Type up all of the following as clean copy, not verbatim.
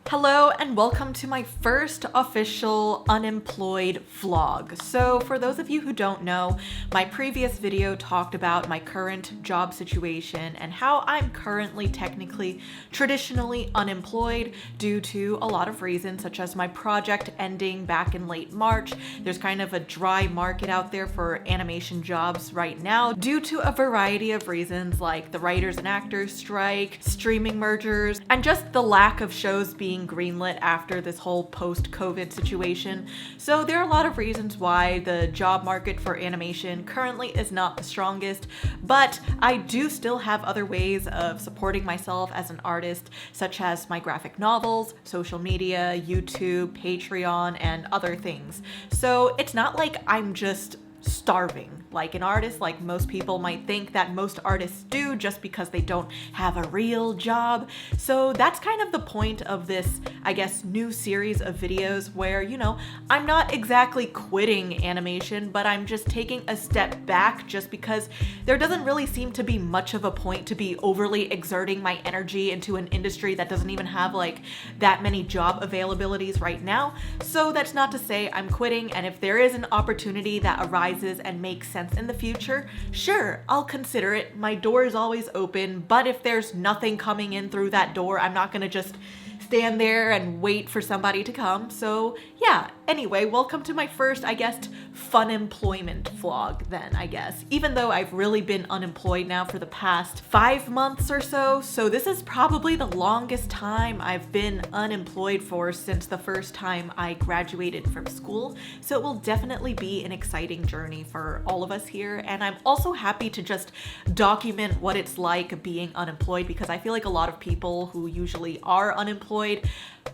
Hello and welcome to my first official unemployed vlog. So for those of you who don't know, my previous video talked about my current job situation and how I'm currently technically traditionally unemployed due to a lot of reasons, such as my project ending back in late March. There's kind of a dry market out there for animation jobs right now due to a variety of reasons like the writers and actors strike, streaming mergers, and just the lack of shows being greenlit after this whole post-COVID situation. So there are a lot of reasons why the job market for animation currently is not the strongest, but I do still have other ways of supporting myself as an artist, such as my graphic novels, social media, YouTube, Patreon, and other things. So it's not like I'm just starving like an artist, like most people might think that most artists do just because they don't have a real job. So that's kind of the point of this, I guess, new series of videos where, I'm not exactly quitting animation, but I'm just taking a step back just because there doesn't really seem to be much of a point to be overly exerting my energy into an industry that doesn't even have like that many job availabilities right now. So that's not to say I'm quitting, and if there is an opportunity that arises and makes sense in the future, sure, I'll consider it. My door is always open, but if there's nothing coming in through that door, I'm not gonna just stand there and wait for somebody to come. So yeah, anyway, welcome to my first, I guess, fun employment vlog then, I guess. Even though I've really been unemployed now for the past 5 months or so. So this is probably the longest time I've been unemployed for since the first time I graduated from school. So it will definitely be an exciting journey for all of us here. And I'm also happy to just document what it's like being unemployed, because I feel like a lot of people who usually are unemployed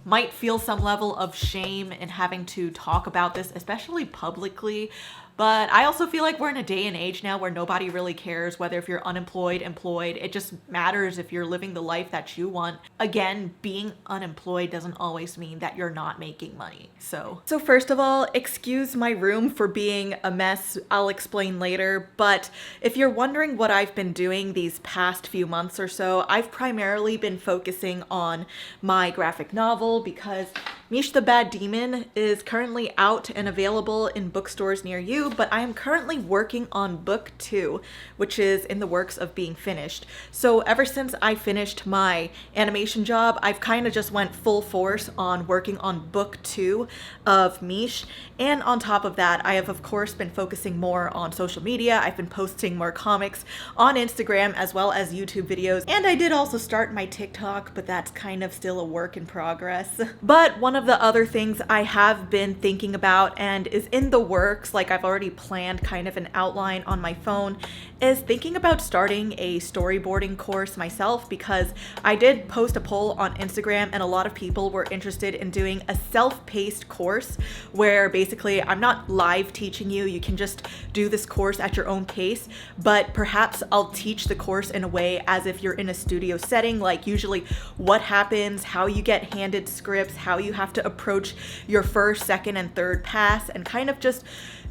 might feel some level of shame in having to talk about this, especially publicly. But I also feel like we're in a day and age now where nobody really cares whether if you're unemployed, employed. It just matters if you're living the life that you want. Again, being unemployed doesn't always mean that you're not making money. So first of all, excuse my room for being a mess. I'll explain later. But if you're wondering what I've been doing these past few months or so, I've primarily been focusing on my graphic novel because MEESH the Bad Demon is currently out and available in bookstores near you, but I am currently working on book 2, which is in the works of being finished. So ever since I finished my animation job, I've kind of just went full force on working on book 2 of MEESH. And on top of that, I have of course been focusing more on social media. I've been posting more comics on Instagram as well as YouTube videos. And I did also start my TikTok, but that's kind of still a work in progress. But one of the other things I have been thinking about and is in the works, like I've already planned kind of an outline on my phone, is thinking about starting a storyboarding course myself, because I did post a poll on Instagram and a lot of people were interested in doing a self-paced course where basically I'm not live teaching you. You can just do this course at your own pace, but perhaps I'll teach the course in a way as if you're in a studio setting, like usually what happens, how you get handed scripts, how you have to approach your first, second, and third pass, and kind of just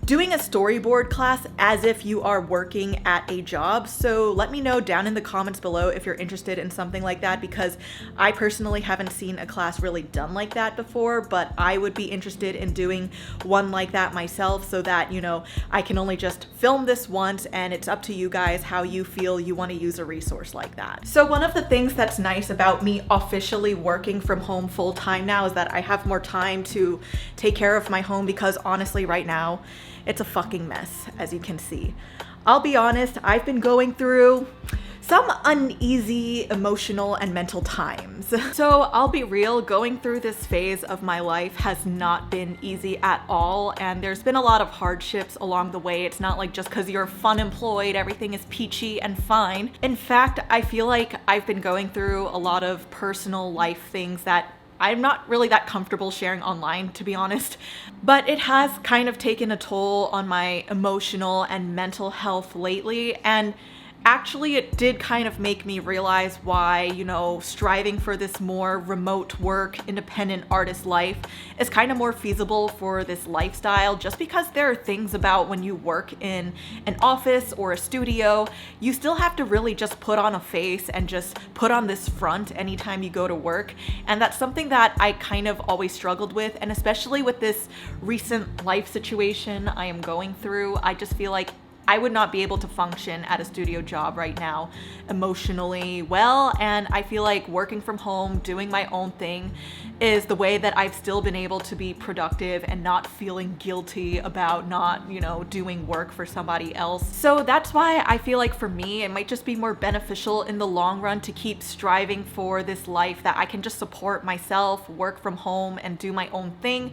doing a storyboard class as if you are working at a job. So let me know down in the comments below if you're interested in something like that, because I personally haven't seen a class really done like that before, but I would be interested in doing one like that myself so that, I can only just film this once and it's up to you guys how you feel you want to use a resource like that. So one of the things that's nice about me officially working from home full time now is that I have more time to take care of my home, because honestly right now, it's a fucking mess, as you can see. I'll be honest, I've been going through some uneasy emotional and mental times. So I'll be real, going through this phase of my life has not been easy at all, and there's been a lot of hardships along the way. It's not like just because you're fun employed, everything is peachy and fine. In fact, I feel like I've been going through a lot of personal life things that I'm not really that comfortable sharing online, to be honest, but it has kind of taken a toll on my emotional and mental health lately. And actually it did kind of make me realize why, striving for this more remote work, independent artist life is kind of more feasible for this lifestyle, just because there are things about when you work in an office or a studio, you still have to really just put on a face and just put on this front anytime you go to work. And that's something that I kind of always struggled with. And especially with this recent life situation I am going through, I just feel like I would not be able to function at a studio job right now emotionally well, and I feel like working from home, doing my own thing is the way that I've still been able to be productive and not feeling guilty about not, doing work for somebody else. So that's why I feel like for me, it might just be more beneficial in the long run to keep striving for this life that I can just support myself, work from home, and do my own thing.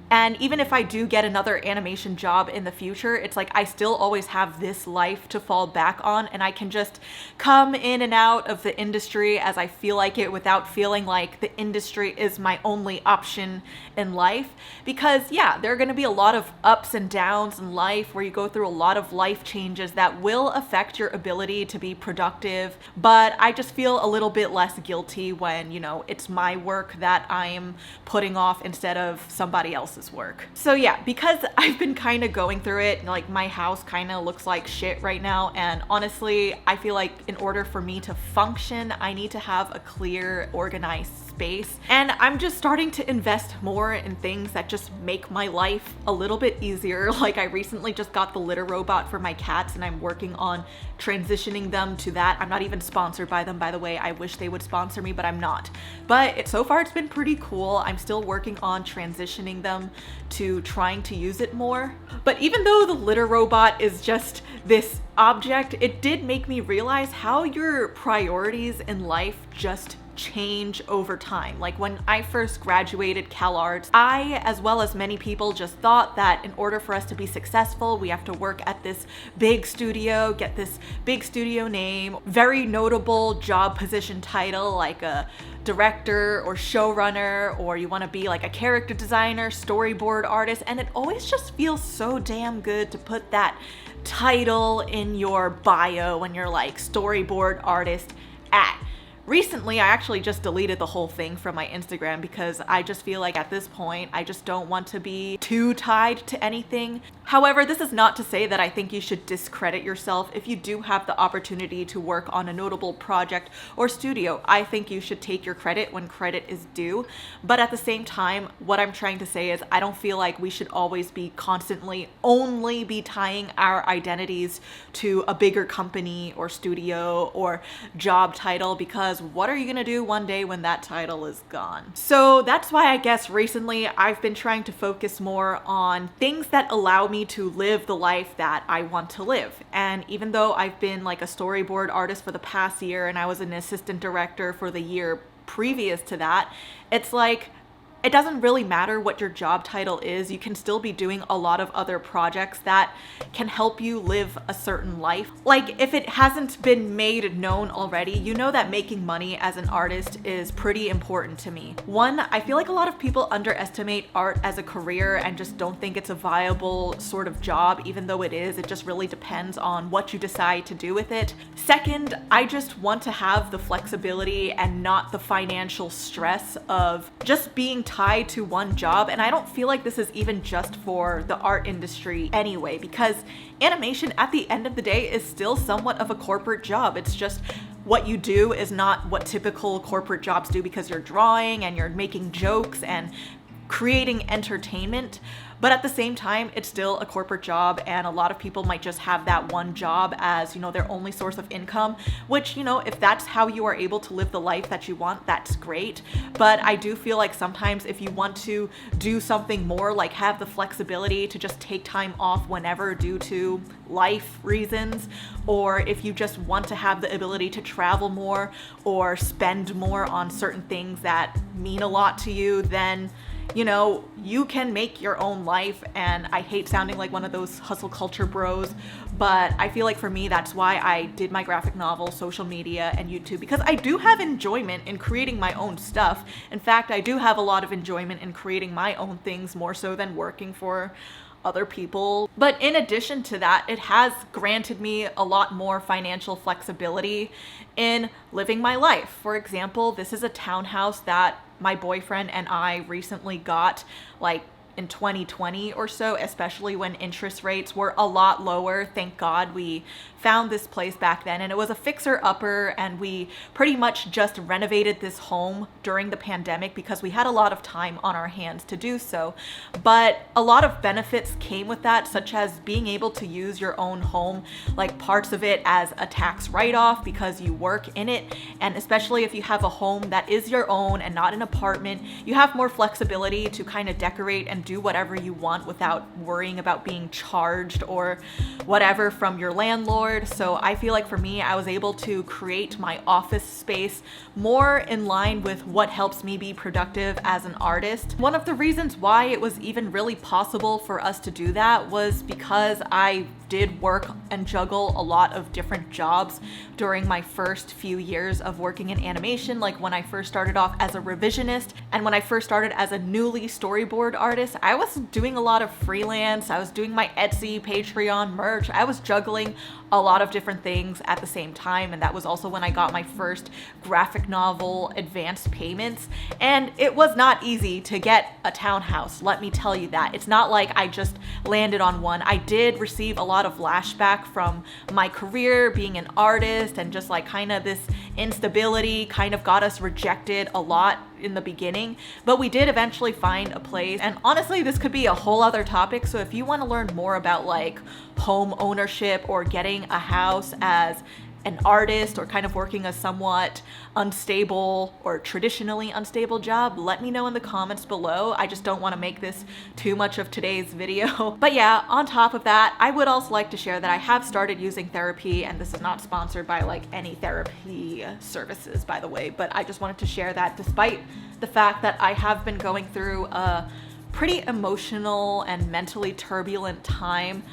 And even if I do get another animation job in the future, it's like I still always have this life to fall back on, and I can just come in and out of the industry as I feel like it without feeling like the industry is my only option in life. Because yeah, there are going to be a lot of ups and downs in life where you go through a lot of life changes that will affect your ability to be productive. But I just feel a little bit less guilty when, it's my work that I'm putting off instead of somebody else's work. So yeah, because I've been kind of going through it, like my house kind of looks like shit right now, and honestly I feel like in order for me to function, I need to have a clear, organized space. And I'm just starting to invest more in things that just make my life a little bit easier. Like I recently just got the litter robot for my cats, and I'm working on transitioning them to that. I'm not even sponsored by them, by the way. I wish they would sponsor me, but I'm not. But so far it's been pretty cool. I'm still working on transitioning them to trying to use it more. But even though the litter robot is just this object, it did make me realize how your priorities in life just change over time. Like when I first graduated CalArts, I, as well as many people, just thought that in order for us to be successful, we have to work at this big studio, get this big studio name, very notable job position title like a director or showrunner, or you want to be like a character designer, storyboard artist, and it always just feels so damn good to put that title in your bio when you're like storyboard artist at. Recently, I actually just deleted the whole thing from my Instagram because I just feel like at this point, I just don't want to be too tied to anything. However, this is not to say that I think you should discredit yourself if you do have the opportunity to work on a notable project or studio. I think you should take your credit when credit is due. But at the same time, what I'm trying to say is I don't feel like we should always be constantly only be tying our identities to a bigger company or studio or job title, because what are you gonna do one day when that title is gone? So that's why I guess recently I've been trying to focus more on things that allow me to live the life that I want to live. And even though I've been like a storyboard artist for the past year and I was an assistant director for the year previous to that, it's like it doesn't really matter what your job title is. You can still be doing a lot of other projects that can help you live a certain life. Like if it hasn't been made known already, you know that making money as an artist is pretty important to me. One, I feel like a lot of people underestimate art as a career and just don't think it's a viable sort of job, even though it is. It just really depends on what you decide to do with it. Second, I just want to have the flexibility and not the financial stress of just being tied to one job. And I don't feel like this is even just for the art industry anyway, because animation at the end of the day is still somewhat of a corporate job. It's just what you do is not what typical corporate jobs do, because you're drawing and you're making jokes and creating entertainment. But at the same time, it's still a corporate job, and a lot of people might just have that one job as, their only source of income, which, if that's how you are able to live the life that you want, that's great. But I do feel like sometimes if you want to do something more, like have the flexibility to just take time off whenever due to life reasons, or if you just want to have the ability to travel more or spend more on certain things that mean a lot to you, then you can make your own life. And I hate sounding like one of those hustle culture bros, but I feel like for me, that's why I did my graphic novel, social media, and YouTube, because I do have enjoyment in creating my own stuff. In fact, I do have a lot of enjoyment in creating my own things more so than working for other people. But in addition to that, it has granted me a lot more financial flexibility in living my life. For example, this is a townhouse that my boyfriend and I recently got, like in 2020 or so, especially when interest rates were a lot lower. Thank God we found this place back then, and it was a fixer-upper, and we pretty much just renovated this home during the pandemic because we had a lot of time on our hands to do so. But a lot of benefits came with that, such as being able to use your own home, like parts of it as a tax write-off because you work in it. And especially if you have a home that is your own and not an apartment, you have more flexibility to kind of decorate and do whatever you want without worrying about being charged or whatever from your landlord. So I feel like for me, I was able to create my office space more in line with what helps me be productive as an artist. One of the reasons why it was even really possible for us to do that was because I did work and juggle a lot of different jobs during my first few years of working in animation. Like when I first started off as a revisionist and when I first started as a newly storyboard artist, I was doing a lot of freelance. I was doing my Etsy, Patreon merch. I was juggling a lot of different things at the same time. And that was also when I got my first graphic novel advance payments. And it was not easy to get a townhouse, let me tell you that. It's not like I just landed on one. I did receive a lot of flashback from my career being an artist, and just like kind of this instability kind of got us rejected a lot in the beginning, but we did eventually find a place. And honestly, this could be a whole other topic. So if you want to learn more about like home ownership or getting a house as an artist or kind of working a somewhat unstable or traditionally unstable job, let me know in the comments below. I just don't want to make this too much of today's video. But yeah, on top of that, I would also like to share that I have started using therapy, and this is not sponsored by like any therapy services, by the way, but I just wanted to share that despite the fact that I have been going through a pretty emotional and mentally turbulent time,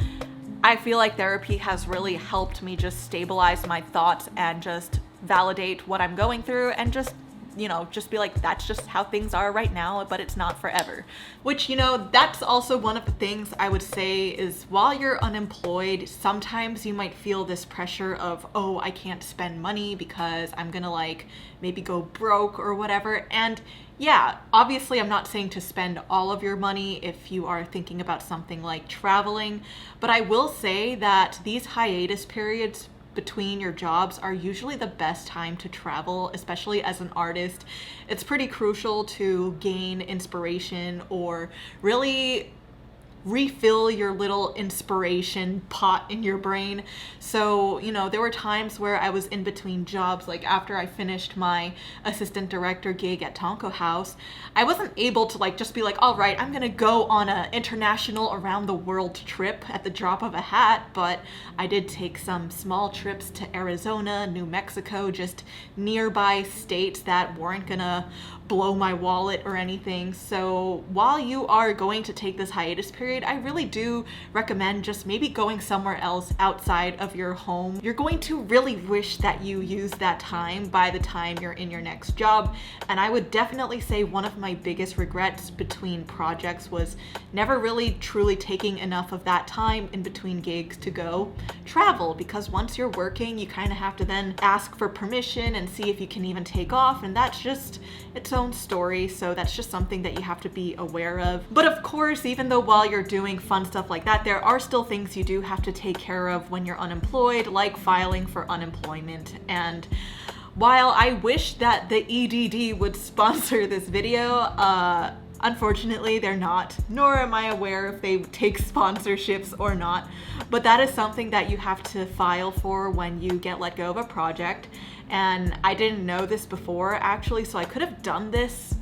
I feel like therapy has really helped me just stabilize my thoughts and just validate what I'm going through and just, you know, just be like, that's just how things are right now, but it's not forever. Which, you know, that's also one of the things I would say is while you're unemployed, sometimes you might feel this pressure of, oh, I can't spend money because I'm gonna like maybe go broke or whatever. And yeah, obviously I'm not saying to spend all of your money if you are thinking about something like traveling, but I will say that these hiatus periods between your jobs are usually the best time to travel, especially as an artist. It's pretty crucial to gain inspiration or really refill your little inspiration pot in your brain. So, you know, there were times where I was in between jobs, like after I finished my assistant director gig at Tonko House, I wasn't able to like just be like, all right, I'm gonna go on an international around the world trip at the drop of a hat, but I did take some small trips to Arizona, New Mexico, just nearby states that weren't gonna blow my wallet or anything. So while you are going to take this hiatus period, I really do recommend just maybe going somewhere else outside of your home. You're going to really wish that you used that time by the time you're in your next job. And I would definitely say one of my biggest regrets between projects was never really truly taking enough of that time in between gigs to go travel, because once you're working, you kind of have to then ask for permission and see if you can even take off, and that's just its own story. So that's just something that you have to be aware of. But of course, even though while you're doing fun stuff like that, there are still things you do have to take care of when you're unemployed, like filing for unemployment. And while I wish that the EDD would sponsor this video, unfortunately, they're not, nor am I aware if they take sponsorships or not, but that is something that you have to file for when you get let go of a project. And I didn't know this before, actually, so I could have done this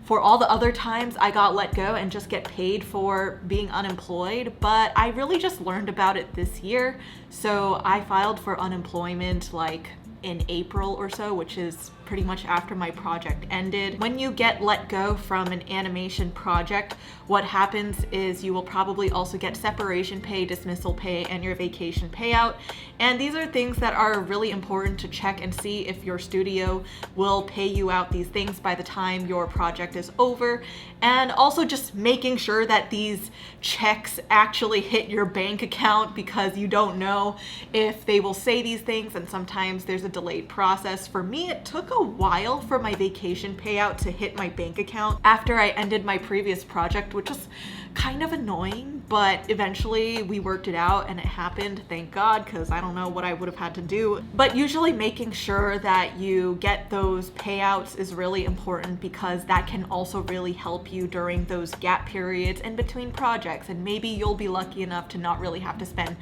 for all the other times I got let go and just get paid for being unemployed, but I really just learned about it this year. So I filed for unemployment like in April or so, which is pretty much after my project ended. When you get let go from an animation project, what happens is you will probably also get separation pay, dismissal pay, and your vacation payout. And these are things that are really important to check and see if your studio will pay you out these things by the time your project is over. And also just making sure that these checks actually hit your bank account, because you don't know if they will say these things, and sometimes there's a delayed process. For me, it took a while for my vacation payout to hit my bank account after I ended my previous project, which was kind of annoying, but eventually we worked it out and it happened, thank God, because I don't know what I would have had to do. But usually making sure that you get those payouts is really important, because that can also really help you during those gap periods in between projects, and maybe you'll be lucky enough to not really have to spend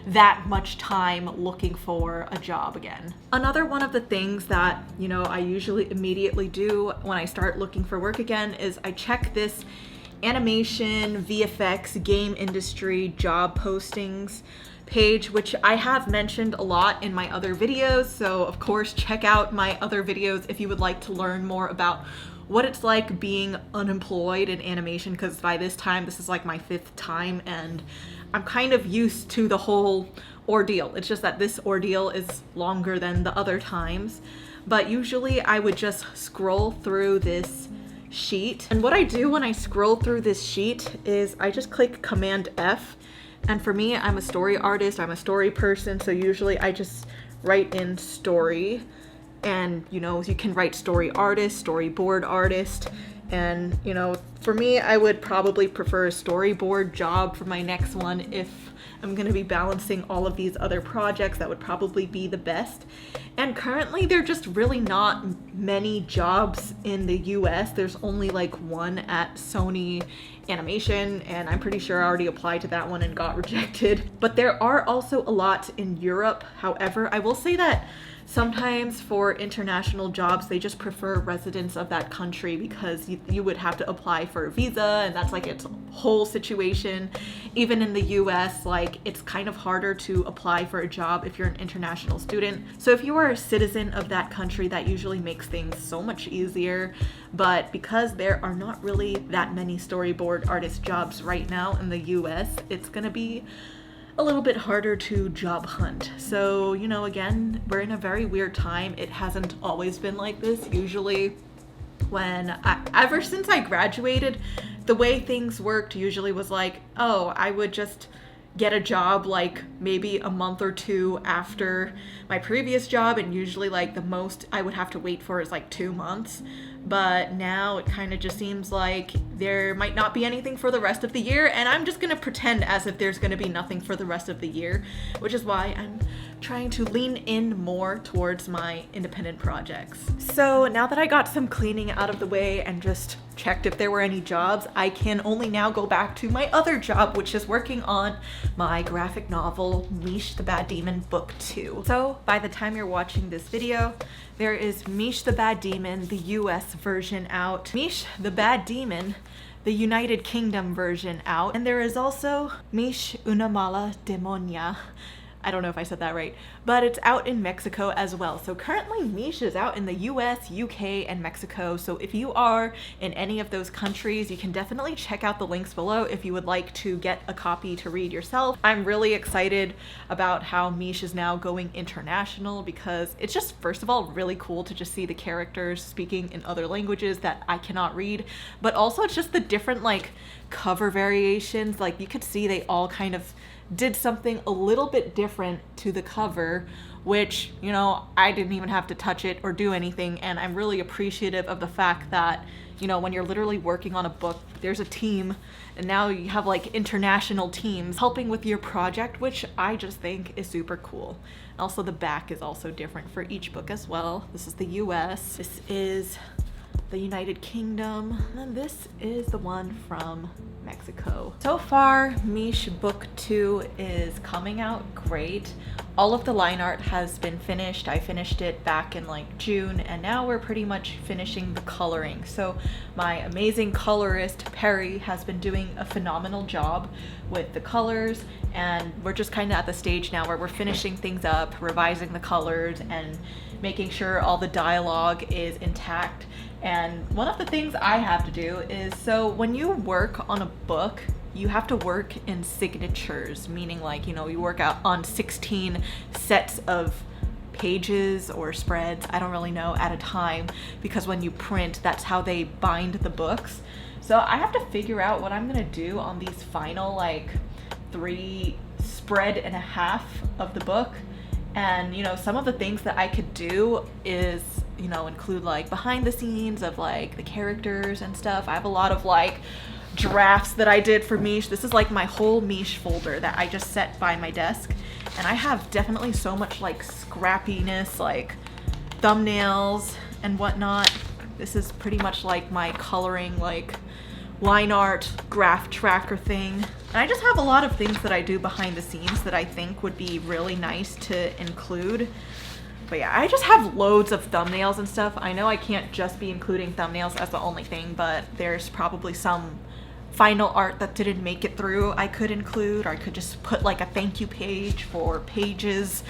that much time looking for a job again. Another one of the things that, I usually immediately do when I start looking for work again is I check this animation, VFX, game industry job postings page, which I have mentioned a lot in my other videos. So of course, check out my other videos if you would like to learn more about what it's like being unemployed in animation, because by this time, this is like my 5th time and I'm kind of used to the whole ordeal. It's just that this ordeal is longer than the other times. But usually I would just scroll through this sheet. And what I do when I scroll through this sheet is I just click Command F. And for me, I'm a story artist, I'm a story person, so usually I just write in story. And you can write story artist, storyboard artist. And for me, I would probably prefer a storyboard job for my next one. If I'm going to be balancing all of these other projects, that would probably be the best. And currently there are just really not many jobs in the US. There's only like one at Sony Animation, and I'm pretty sure I already applied to that one and got rejected. But there are also a lot in Europe. However, I will say that sometimes for international jobs, they just prefer residents of that country, because you would have to apply for a visa, and that's like its whole situation. Even in the US, like, it's kind of harder to apply for a job if you're an international student. So if you are a citizen of that country, that usually makes things so much easier. But because there are not really that many storyboard artist jobs right now in the US, it's gonna be a little bit harder to job hunt. So, again, we're in a very weird time. It hasn't always been like this. Usually ever since I graduated, the way things worked usually was like, oh, I would just get a job like maybe a month or 2 after my previous job, and usually like the most I would have to wait for is like 2 months. But now it kind of just seems like there might not be anything for the rest of the year, and I'm just gonna pretend as if there's gonna be nothing for the rest of the year, which is why I'm trying to lean in more towards my independent projects. So now that I got some cleaning out of the way and just checked if there were any jobs, I can only now go back to my other job, which is working on my graphic novel, MEESH the Bad Demon Book 2. So by the time you're watching this video, there is MEESH the Bad Demon, the US version out, MEESH the Bad Demon, the United Kingdom version out, and there is also MEESH una mala demonia. I don't know if I said that right, but it's out in Mexico as well. So currently MEESH is out in the US, UK, and Mexico. So if you are in any of those countries, you can definitely check out the links below if you would like to get a copy to read yourself. I'm really excited about how MEESH is now going international, because it's just, first of all, really cool to just see the characters speaking in other languages that I cannot read, but also it's just the different like cover variations. Like you could see they all kind of did something a little bit different to the cover, which, I didn't even have to touch it or do anything. And I'm really appreciative of the fact that, when you're literally working on a book, there's a team, and now you have like international teams helping with your project, which I just think is super cool. Also, the back is also different for each book as well. This is the US, this is the United Kingdom, and then this is the one from Mexico. So far, MEESH Book 2 is coming out great. All of the line art has been finished. I finished it back in like June, and now we're pretty much finishing the coloring. So my amazing colorist Perry has been doing a phenomenal job with the colors, and we're just kind of at the stage now where we're finishing things up, revising the colors, and making sure all the dialogue is intact. And one of the things I have to do is, so when you work on a book, you have to work in signatures, meaning like, you know, you work out on 16 sets of pages or spreads, I don't really know, at a time, because when you print, that's how they bind the books. So I have to figure out what I'm gonna do on these final like 3 spread and a half of the book. And you know, some of the things that I could do is, you know, include like behind the scenes of like the characters and stuff. I have a lot of like drafts that I did for MEESH. This is like my whole MEESH folder that I just set by my desk, and I have definitely so much like scrappiness, like thumbnails and whatnot. This is pretty much like my coloring, like line art graph tracker thing. And I just have a lot of things that I do behind the scenes that I think would be really nice to include. But yeah, I just have loads of thumbnails and stuff. I know I can't just be including thumbnails as the only thing, but there's probably some final art that didn't make it through I could include, or I could just put like a thank you page for pages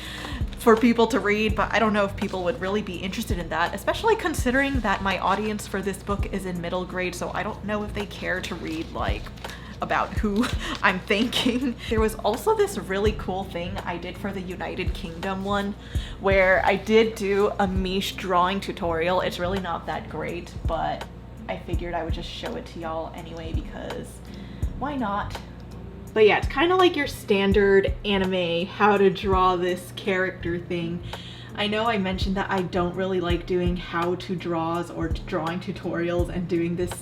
for people to read. But I don't know if people would really be interested in that, especially considering that my audience for this book is in middle grade, so I don't know if they care to read like about who I'm thanking. There was also this really cool thing I did for the United Kingdom one, where I did do a MEESH drawing tutorial. It's really not that great, but I figured I would just show it to y'all anyway, because why not? But yeah, it's kind of like your standard anime how to draw this character thing. I know I mentioned that I don't really like doing how to draws or drawing tutorials, and doing this,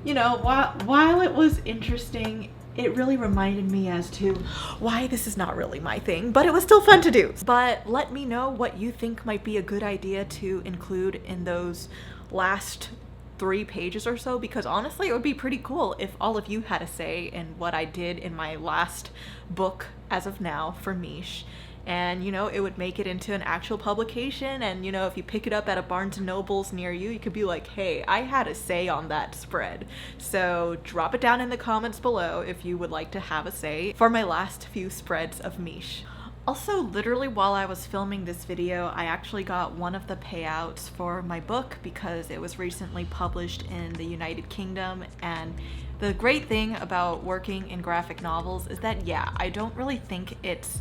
you know, while it was interesting, it really reminded me as to why this is not really my thing, but it was still fun to do. But let me know what you think might be a good idea to include in those last 3 pages or so, because honestly it would be pretty cool if all of you had a say in what I did in my last book as of now for MEESH. And you know, it would make it into an actual publication, and you know, if you pick it up at a Barnes and Nobles near you, you could be like, hey, I had a say on that spread. So drop it down in the comments below if you would like to have a say for my last few spreads of MEESH. Also, literally while I was filming this video, I actually got one of the payouts for my book because it was recently published in the United Kingdom. And the great thing about working in graphic novels is that, yeah, I don't really think it's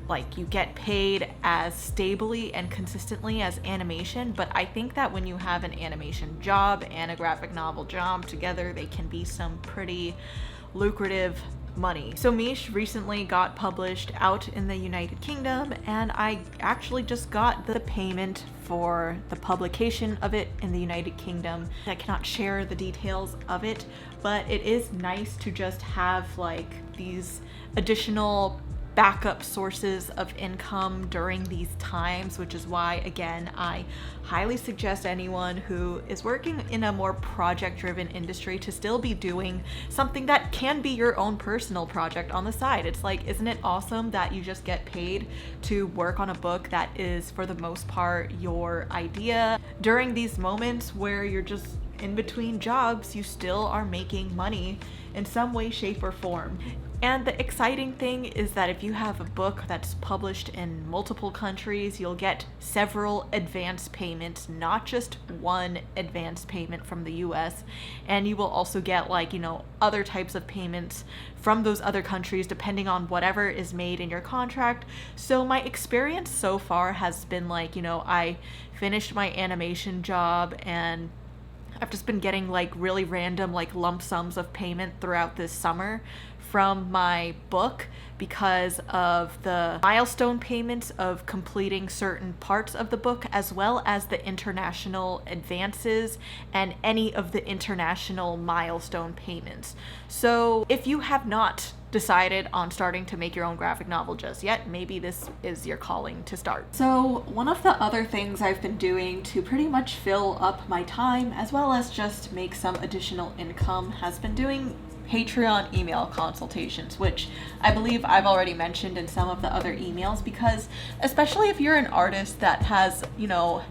like you get paid as stably and consistently as animation, but I think that when you have an animation job and a graphic novel job together, they can be some pretty lucrative money. So MEESH recently got published out in the United Kingdom, and I actually just got the payment for the publication of it in the United Kingdom. I cannot share the details of it, but it is nice to just have like these additional backup sources of income during these times, which is why, again, I highly suggest anyone who is working in a more project-driven industry to still be doing something that can be your own personal project on the side. It's like, isn't it awesome that you just get paid to work on a book that is, for the most part, your idea? During these moments where you're just in between jobs, you still are making money in some way, shape, or form. And the exciting thing is that if you have a book that's published in multiple countries, you'll get several advance payments, not just one advance payment from the US. And you will also get, like, you know, other types of payments from those other countries depending on whatever is made in your contract. So my experience so far has been like, you know, I finished my animation job and I've just been getting like really random like lump sums of payment throughout this summer from my book because of the milestone payments of completing certain parts of the book, as well as the international advances and any of the international milestone payments. So if you have not decided on starting to make your own graphic novel just yet, maybe this is your calling to start. So one of the other things I've been doing to pretty much fill up my time, as well as just make some additional income, has been doing Patreon email consultations, which I believe I've already mentioned in some of the other emails, because especially if you're an artist that has,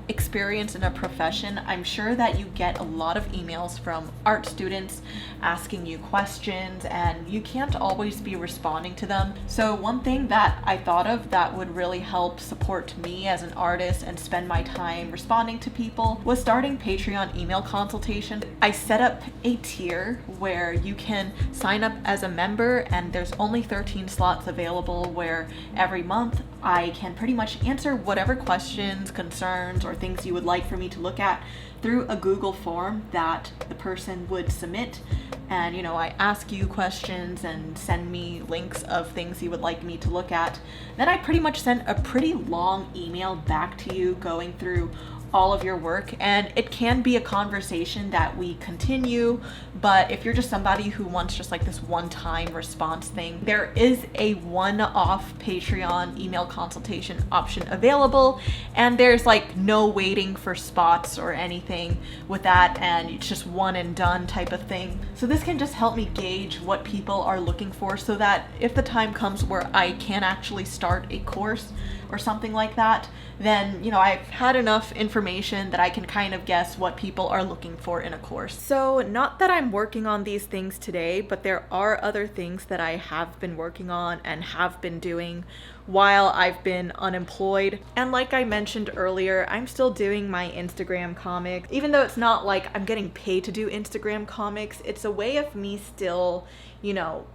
experience in a profession, I'm sure that you get a lot of emails from art students asking you questions, and you can't always be responding to them. So one thing that I thought of that would really help support me as an artist and spend my time responding to people was starting Patreon email consultations. I set up a tier where you can sign up as a member, and there's only 13 slots available, where every month I can pretty much answer whatever questions, concerns, or things you would like for me to look at through a Google form that the person would submit. And I ask you questions and send me links of things you would like me to look at. Then I pretty much send a pretty long email back to you going through all of your work, and it can be a conversation that we continue. But if you're just somebody who wants just like this one-time response thing, there is a one-off Patreon email consultation option available, and there's like no waiting for spots or anything with that, and it's just one and done type of thing. So this can just help me gauge what people are looking for, so that if the time comes where I can actually start a course or something like that, then I've had enough information that I can kind of guess what people are looking for in a course. So not that I'm working on these things today, but there are other things that I have been working on and have been doing while I've been unemployed. And like I mentioned earlier, I'm still doing my Instagram comics. Even though it's not like I'm getting paid to do Instagram comics, it's a way of me still,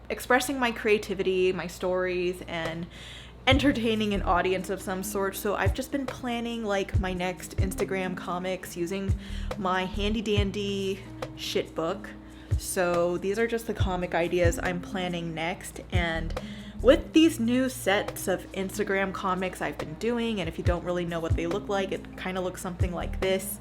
expressing my creativity, my stories, and entertaining an audience of some sort. So I've just been planning like my next Instagram comics using my handy dandy shit book. So these are just the comic ideas I'm planning next, and with these new sets of Instagram comics I've been doing, and if you don't really know what they look like, it kind of looks something like this,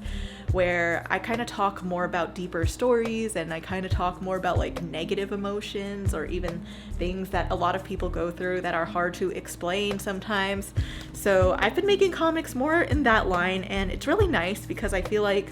where I kind of talk more about deeper stories, and I kind of talk more about like negative emotions, or even things that a lot of people go through that are hard to explain sometimes. So I've been making comics more in that line, and it's really nice because I feel like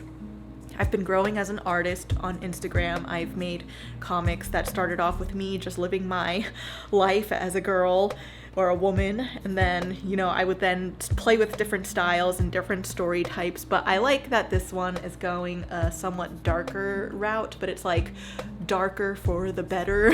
I've been growing as an artist on Instagram. I've made comics that started off with me just living my life as a girl or a woman, and then I would then play with different styles and different story types. But I like that this one is going a somewhat darker route, but it's like darker for the better.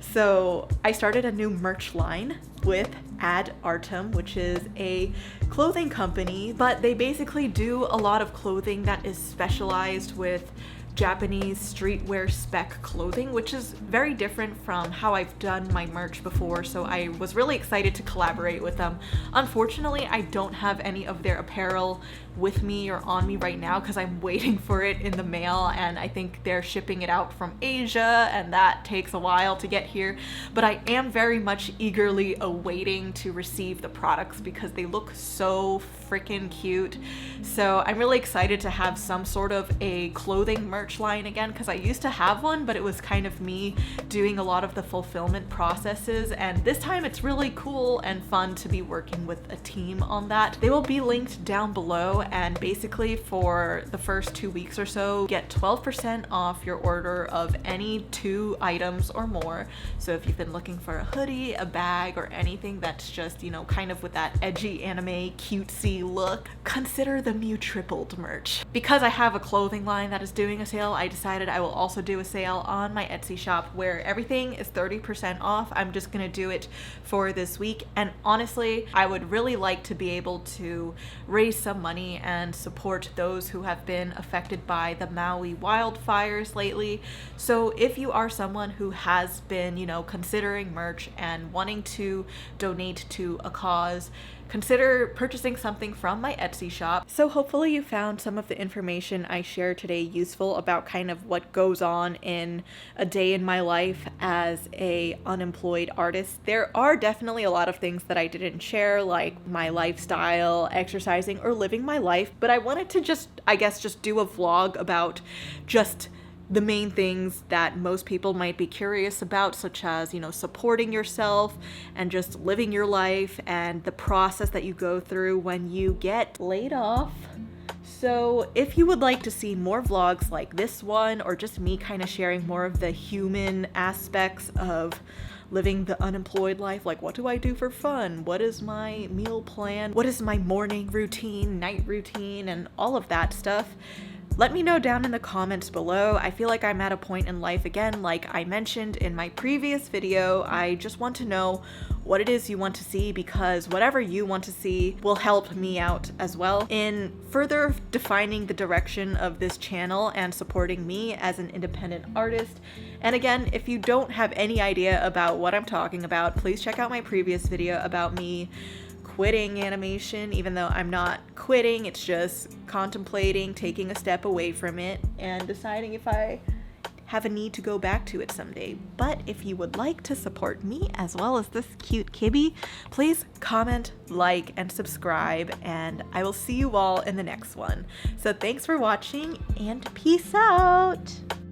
So I started a new merch line with Ad Artem, which is a clothing company, but they basically do a lot of clothing that is specialized with Japanese streetwear spec clothing, which is very different from how I've done my merch before. So I was really excited to collaborate with them. Unfortunately, I don't have any of their apparel with me or on me right now because I'm waiting for it in the mail, and I think they're shipping it out from Asia, and that takes a while to get here. But I am very much eagerly awaiting to receive the products because they look so freaking cute. So I'm really excited to have some sort of a clothing merch line again, because I used to have one, but it was kind of me doing a lot of the fulfillment processes, and this time it's really cool and fun to be working with a team on that. They will be linked down below, and basically for the first 2 weeks or so, get 12% off your order of any 2 items or more. So if you've been looking for a hoodie, a bag, or anything that's just, kind of with that edgy anime cutesy look, consider the Mew Tripled merch. Because I have a clothing line that is doing a sale, I decided I will also do a sale on my Etsy shop where everything is 30% off. I'm just gonna do it for this week, and honestly, I would really like to be able to raise some money and support those who have been affected by the Maui wildfires lately. So if you are someone who has been, considering merch and wanting to donate to a cause, consider purchasing something from my Etsy shop. So hopefully you found some of the information I shared today useful about kind of what goes on in a day in my life as a unemployed artist. There are definitely a lot of things that I didn't share, like my lifestyle, exercising, or living my life, but I wanted to just do a vlog about just the main things that most people might be curious about, such as, supporting yourself and just living your life and the process that you go through when you get laid off. So if you would like to see more vlogs like this one, or just me kind of sharing more of the human aspects of living the unemployed life, like what do I do for fun? What is my meal plan? What is my morning routine, night routine, and all of that stuff? Let me know down in the comments below. I feel like I'm at a point in life, again, like I mentioned in my previous video, I just want to know what it is you want to see, because whatever you want to see will help me out as well in further defining the direction of this channel and supporting me as an independent artist. And again, if you don't have any idea about what I'm talking about, please check out my previous video about me quitting animation, even though I'm not quitting, it's just contemplating taking a step away from it and deciding if I have a need to go back to it someday. But if you would like to support me as well as this cute kibby, please comment, like, and subscribe, and I will see you all in the next one. So thanks for watching, and peace out!